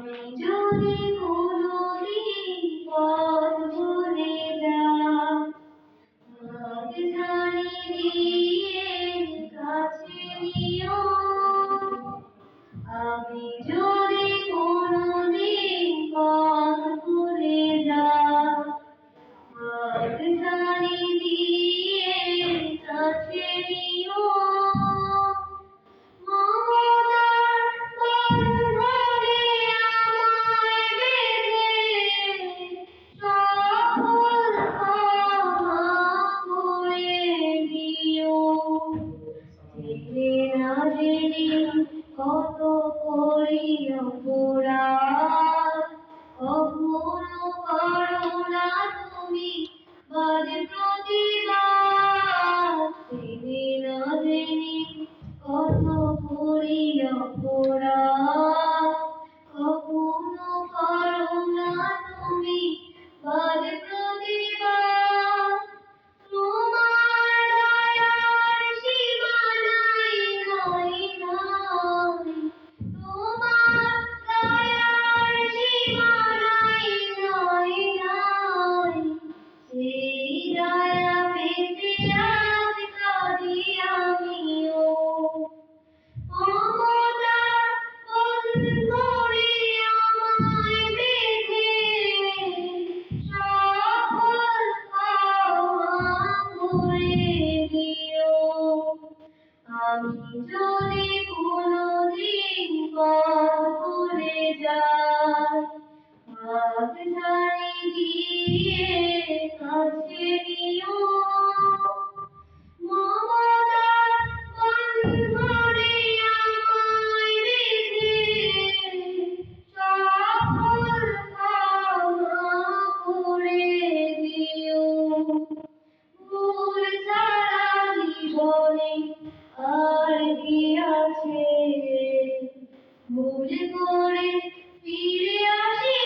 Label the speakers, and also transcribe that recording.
Speaker 1: আমি যদি কোনোদিন পথ ভুলে যাই, হাত ছাড়ি দিয়ে কাছে নিও। আমি যদি কোনোদিন পথ ভুলে যাই, হাত ছাড়ি দিয়ে কাছে নিও। কত করি অপরাধ, কখনো করো না তুমি বাজ প্রতিবাদ। জেনে না জেনে কত করি অপরাধ, কখনো করো না তুমি বাজ প্রতিবাদ। তোমার দয়ার সীমা নাই, নাই, নাই। তোমার দয়ার সীমা নাই, নাই, নাই। সেই দয়া পেতে আজ কাঁদি আমিও। মমতার বন্ধনে আমায় বেঁধে সকল ক্ষমা করে দিও। আমি যদি কোনোদিন পথ ভুলে যাই, হাত ছাড়ি দিয়ে কাছে নিও। মমতার বন্ধনে আমায় বেঁধে সকল ক্ষমা করে দিও। ভুল ছাড়া জীবনে আর কি আছে, ভুল করে ফিরে আসি